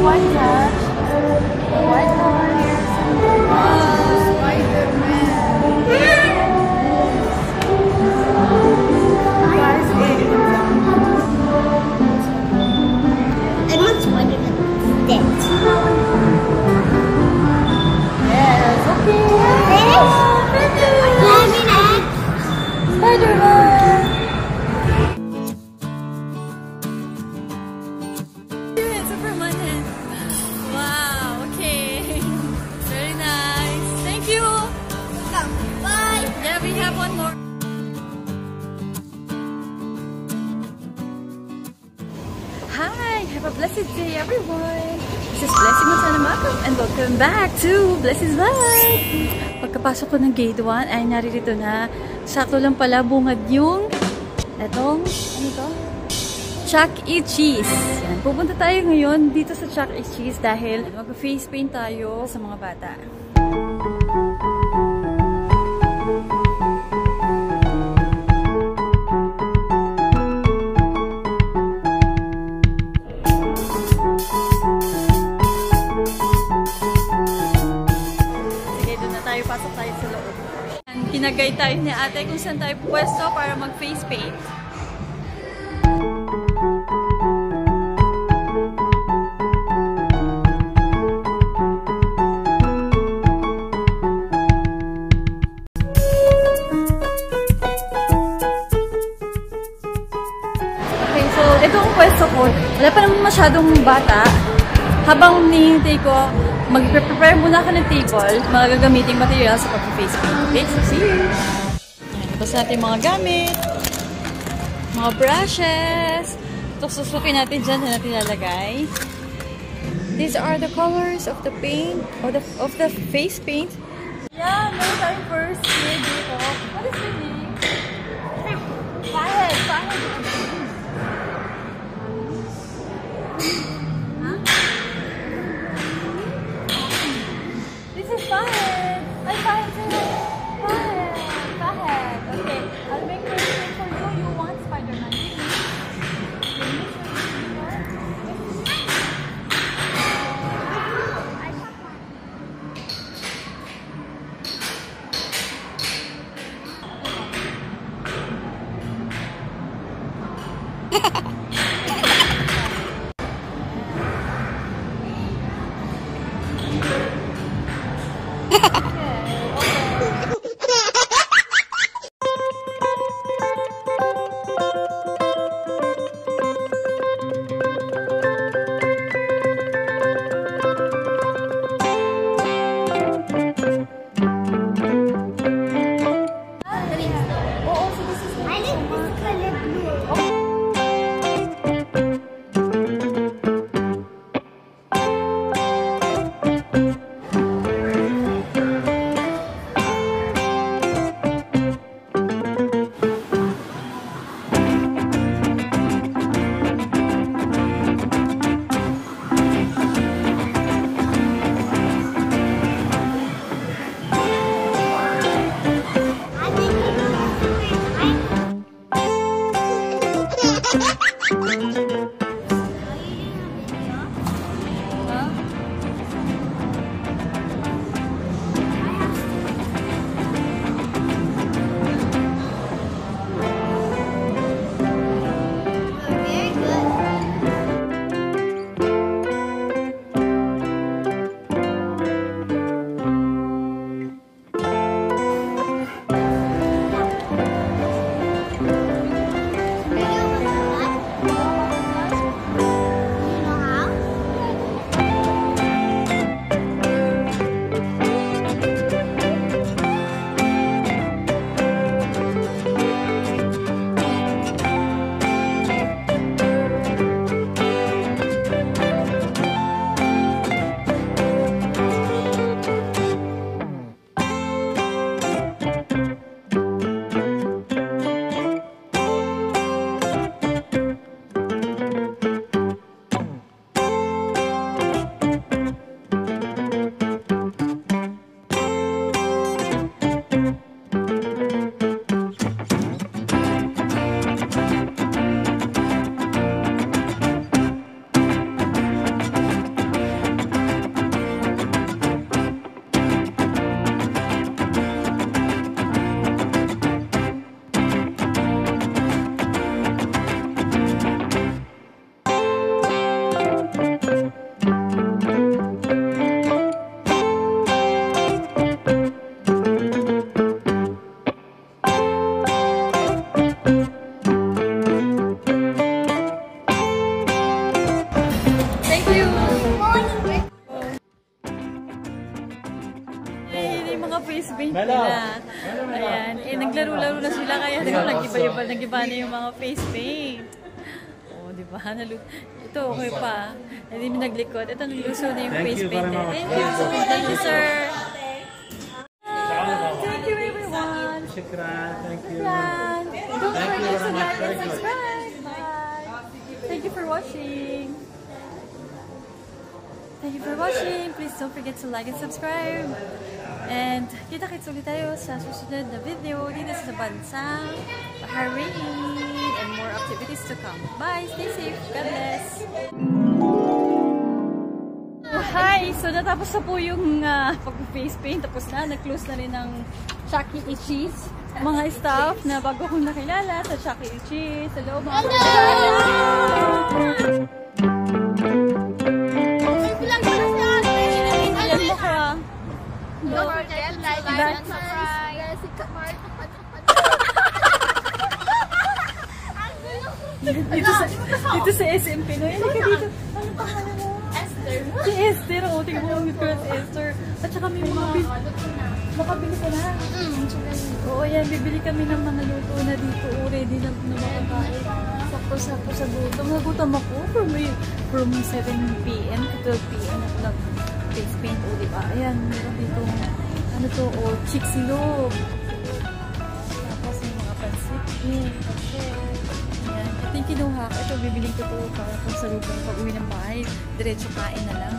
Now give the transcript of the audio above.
white hat. The white horse. Spider-Man. Guys, I want Spider-Man dead. yes, okay. Spider-Man. Spider-Man. It's a permanent. Wow, okay. Very nice. Thank you. Bye. Yeah, we have one more. Hi, have a blessed day everyone. This is Blessy Makapag and welcome back to Blessy's Vlog. Pagkapasok ko ng gate 1 ay naririto na. Sakto lang pala bungad yung etong, ano to? ChuckECheese. Yan. Pupunta tayo ngayon dito sa ChuckECheese dahil mag-face paint tayo sa mga bata. Sige, doon na tayo. Pasok tayo sa loob. Kinagay tayo ni ate kung saan tayo pwesto para mag-face paint. Okay, so ito ang pwesto ko. Wala pa naman masyadong bata. Habang nihintay ko, mag-prepare muna ako ng table, mga gagamiting material sa pag-face paint. Okay, so see you! Tapos natin mga gamit, mga brushes. Ito susukin natin dyan na natin lalagay. These are the colors of the paint, of the face paint. Yeah, meron tayong first year dito. What is your name? Fahad. Huh? This is Fahad. Ay, Fahad. Fahad. Okay, I'll make first paint for you. You want Spider-Man. nila. Ayan. Naglaro-laro na sila kaya nag-iba na yung mga face paint. Oh, di ba? Ito, okay pa. Hindi mo naglikod. Ito, naluso na yung face paint. Thank you. Thank you, sir. Thank you, everyone. Shukran. Thank you. Don't forget to like and subscribe. Bye. Thank you for watching. Thank you for watching. Please don't forget to like and subscribe. And kita-kits ulit tayo sa susunod na video dito sa bansang Bahrain and more activities to come. Bye! Stay safe! God bless! Hi! So natapos na po yung pag-face paint. Tapos na. Nag-close na rin ng ChuckECheese. Mga staff na bago kong nakilala sa ChuckECheese. Hello mga Don't forget to like and subscribe. Dito sa SM Pinoy. Halika dito. Ano pangalan mo? Esther. Si Esther. O, tingnan mo yung girl Esther. At saka may mga makabili ka na. Oo, yan. Bibili kami ng mga luto na dito. O, ready na makakain. Sakto sa gutom. Nagutom ako from 7 PM to 12 PM ako nag-face paint. O, diba? Ayan. Meron dito. Ano to? O, chicks-log. Tapos yung mga pansit. Ayan. Ito yung kinuha ko. Ito, bibiling ko ito para kung sa lupang pag-uwi ng bahay. Diretso kain na lang.